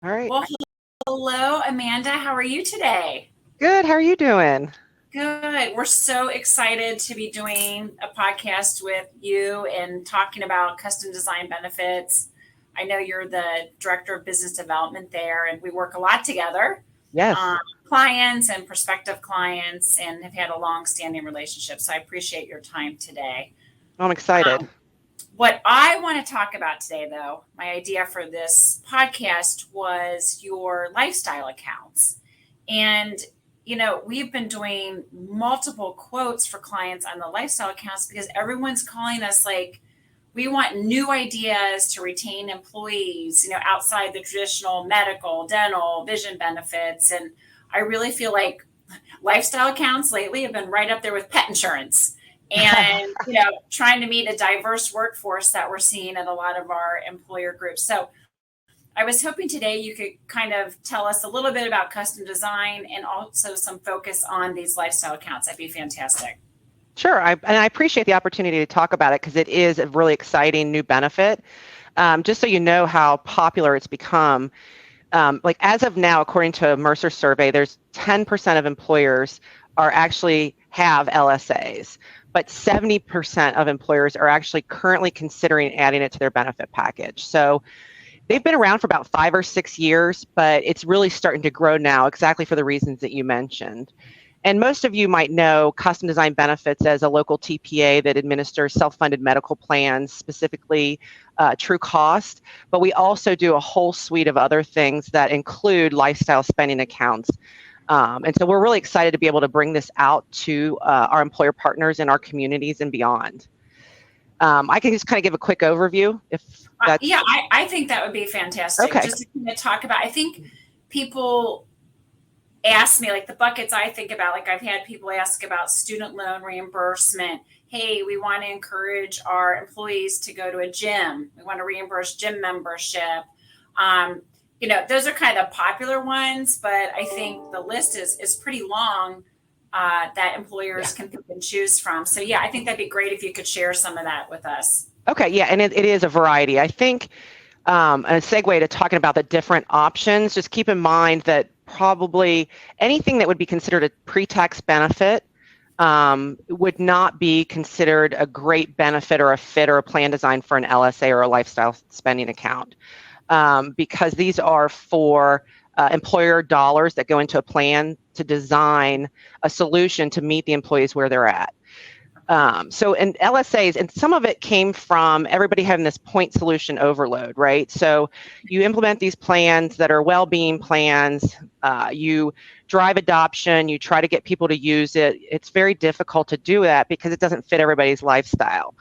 All right. Well, hello, Amanda. How are you today? Good. How are you doing? Good. We're so excited to be doing a podcast with you and talking about custom design benefits. I know you're the director of business development there, and we work a lot together, Yes. um, clients and prospective clients, and have had a long-standing relationship. So I appreciate your time today. I'm excited. Um, What I want to talk about today, though, my idea for this podcast was your lifestyle accounts. And, we've been doing multiple quotes for clients on the lifestyle accounts because everyone's calling us like, we want new ideas to retain employees, outside the traditional medical, dental, vision benefits. And I really feel like lifestyle accounts lately have been right up there with pet insurance and trying to meet a diverse workforce that we're seeing at a lot of our employer groups. So I was hoping today you could kind of tell us a little bit about custom design and also some focus on these lifestyle accounts. That'd be fantastic. Sure. I appreciate the opportunity to talk about it because it is a really exciting new benefit. Just so you know how popular it's become, like as of now, according to a Mercer survey, there's 10% of employers are actually have LSAs, but 70% of employers are actually currently considering adding it to their benefit package. So they've been around for about 5 or 6 years, but it's really starting to grow now, exactly for the reasons that you mentioned. And most of you might know Custom Design Benefits as a local TPA that administers self-funded medical plans, specifically true cost. But we also do a whole suite of other things that include lifestyle spending accounts. And so we're really excited to be able to bring this out to our employer partners in our communities and beyond. I can just kind of give a quick overview if that's... I think that would be fantastic. Okay. Just to kind of talk about, I think people ask me, like the buckets I think about, like I've had people ask about student loan reimbursement. Hey, we want to encourage our employees to go to a gym. We want to reimburse gym membership. Those are kind of popular ones, but I think the list is pretty long that employers can pick and choose from. So I think that'd be great if you could share some of that with us. Okay, yeah, and it is a variety. I think a segue to talking about the different options, just keep in mind that probably anything that would be considered a pre-tax benefit would not be considered a great benefit or a fit or a plan design for an LSA or a lifestyle spending account, because these are for employer dollars that go into a plan to design a solution to meet the employees where they're at. So in LSAs, and some of it came from everybody having this point solution overload, right? So you implement these plans that are well-being plans, you drive adoption, you try to get people to use it. It's very difficult to do that because it doesn't fit everybody's lifestyle.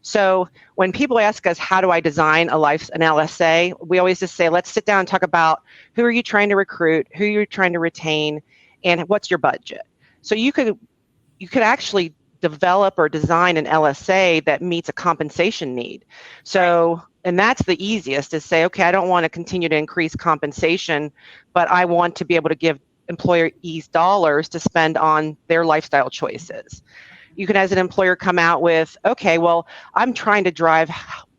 So when people ask us, how do I design an LSA, we always just say, let's sit down and talk about who are you trying to recruit, who you're trying to retain, and what's your budget. So you could actually develop or design an LSA that meets a compensation need. So, and that's the easiest, is say, okay, I don't want to continue to increase compensation, but I want to be able to give employees dollars to spend on their lifestyle choices. You can, as an employer, come out with, okay, well, I'm trying to drive,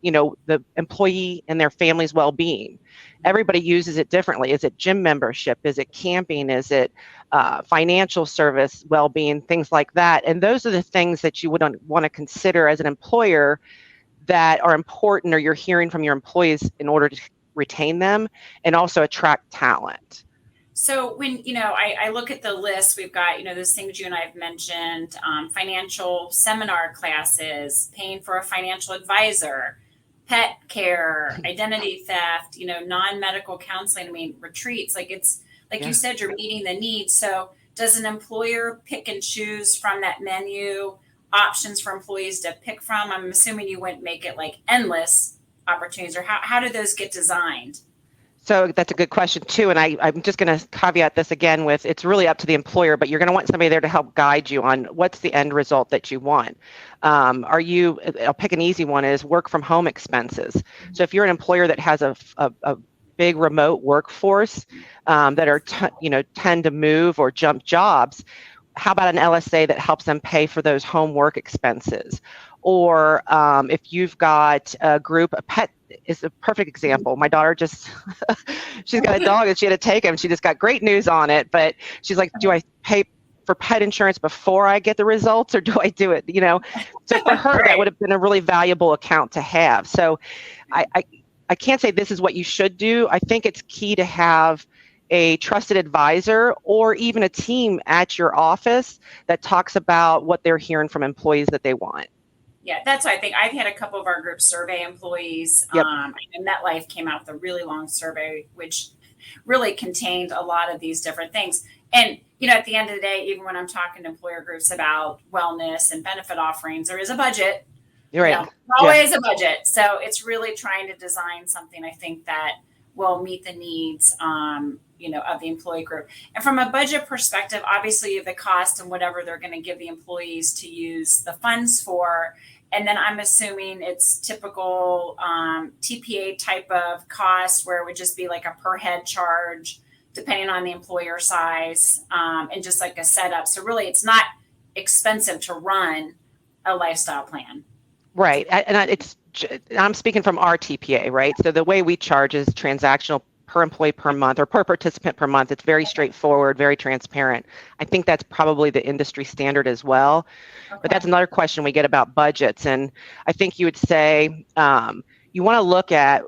the employee and their family's well-being. Everybody uses it differently. Is it gym membership? Is it camping? Is it financial service, well-being, things like that? And those are the things that you would want to consider as an employer that are important, or you're hearing from your employees in order to retain them and also attract talent. So when, I look at the list, we've got, those things you and I have mentioned, financial seminar classes, paying for a financial advisor, pet care, identity theft, non-medical counseling, retreats, it's like you said, you're meeting the needs. So does an employer pick and choose from that menu options for employees to pick from? I'm assuming you wouldn't make it like endless opportunities, or how do those get designed? So that's a good question too. And I'm just going to caveat this again with, it's really up to the employer, but you're going to want somebody there to help guide you on what's the end result that you want. I'll pick an easy one, is work from home expenses. So if you're an employer that has a big remote workforce that are, tend to move or jump jobs, how about an LSA that helps them pay for those home work expenses? Or if you've got a group, a pet is a perfect example. My daughter just, she's got a dog and she had to take him. She just got great news on it, but she's like, do I pay for pet insurance before I get the results, or do I do it? So for her, Right. that would have been a really valuable account to have. So I can't say this is what you should do. I think it's key to have a trusted advisor or even a team at your office that talks about what they're hearing from employees that they want. Yeah, that's what I think. I've had a couple of our groups survey employees. Yep. And MetLife came out with a really long survey, which really contained a lot of these different things. And, at the end of the day, even when I'm talking to employer groups about wellness and benefit offerings, there is a budget. You're right. Always a budget. So it's really trying to design something, I think, that will meet the needs, of the employee group. And from a budget perspective, obviously you have the cost and whatever they're going to give the employees to use the funds for. And then I'm assuming it's typical TPA type of cost where it would just be like a per head charge, depending on the employer size, and just like a setup. So really, it's not expensive to run a lifestyle plan. Right. I'm speaking from our TPA, right? So the way we charge is transactional per employee per month or per participant per month. It's very straightforward, very transparent. I think that's probably the industry standard as well. Okay. But that's another question we get about budgets. And I think you would say you want to look at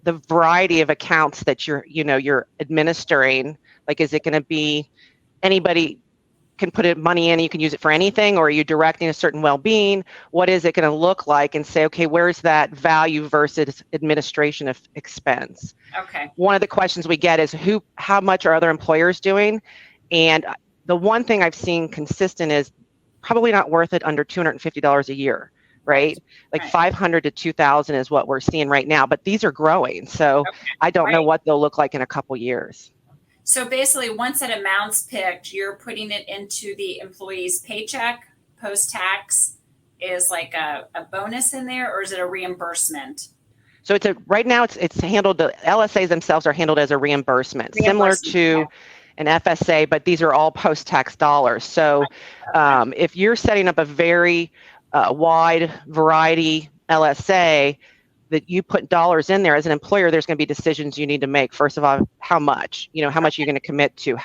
the variety of accounts that you're administering. Like, is it going to be anybody can put money in, you can use it for anything, or are you directing a certain well-being? What is it going to look like? And say, okay, where's that value versus administration of expense? Okay. One of the questions we get is how much are other employers doing? And the one thing I've seen consistent is probably not worth it under $250 a year, right? Like right. $500 to $2,000 is what we're seeing right now, but these are growing. So okay. I don't know what they'll look like in a couple years. So basically, once that amount's picked, you're putting it into the employee's paycheck post-tax. Is like a bonus in there, or is it a reimbursement? So right now it's handled, the LSAs themselves are handled as a reimbursement. Similar to an FSA, but these are all post-tax dollars. So if you're setting up a very wide variety LSA, that you put dollars in there as an employer, there's going to be decisions you need to make. First of all, how much? How much are you going to commit to?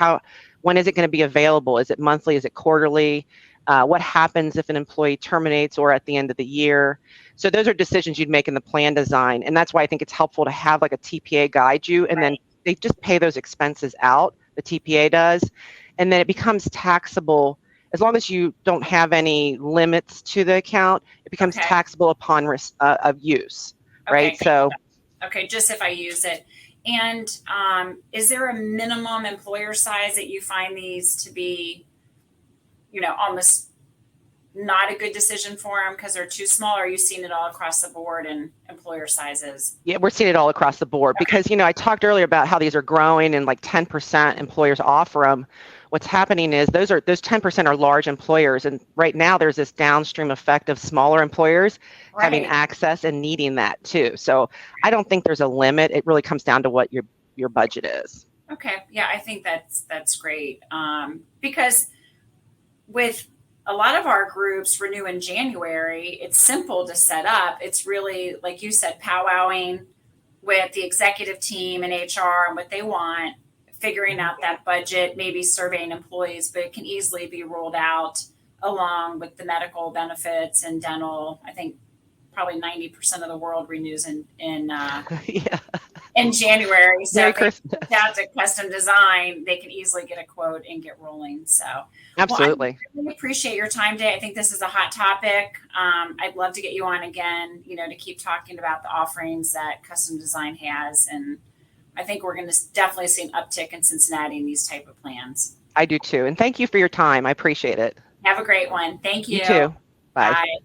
When is it going to be available? Is it monthly? Is it quarterly? What happens if an employee terminates or at the end of the year? So those are decisions you'd make in the plan design. And that's why I think it's helpful to have like a TPA guide you, and then they just pay those expenses out, the TPA does, and then it becomes taxable. As long as you don't have any limits to the account, it becomes taxable upon risk of use. Right. Okay. So, just if I use it. And is there a minimum employer size that you find these to be, almost not a good decision for them because they're too small? Or are you seeing it all across the board in employer sizes? Yeah, we're seeing it all across the board because, I talked earlier about how these are growing and like 10% employers offer them. What's happening is those 10% are large employers. And right now there's this downstream effect of smaller employers having access and needing that too. So I don't think there's a limit. It really comes down to what your budget is. Okay. Yeah, I think that's great. Because with a lot of our groups renew in January, it's simple to set up. It's really, like you said, powwowing with the executive team and HR and what they want, figuring out that budget, maybe surveying employees, but it can easily be rolled out along with the medical benefits and dental. I think probably 90% of the world renews in January. So if that's a custom design, they can easily get a quote and get rolling. So absolutely. I really appreciate your time today. I think this is a hot topic. I'd love to get you on again, to keep talking about the offerings that custom design has. And I think we're going to definitely see an uptick in Cincinnati in these type of plans. I do too. And thank you for your time. I appreciate it. Have a great one. Thank you. You too. Bye. Bye.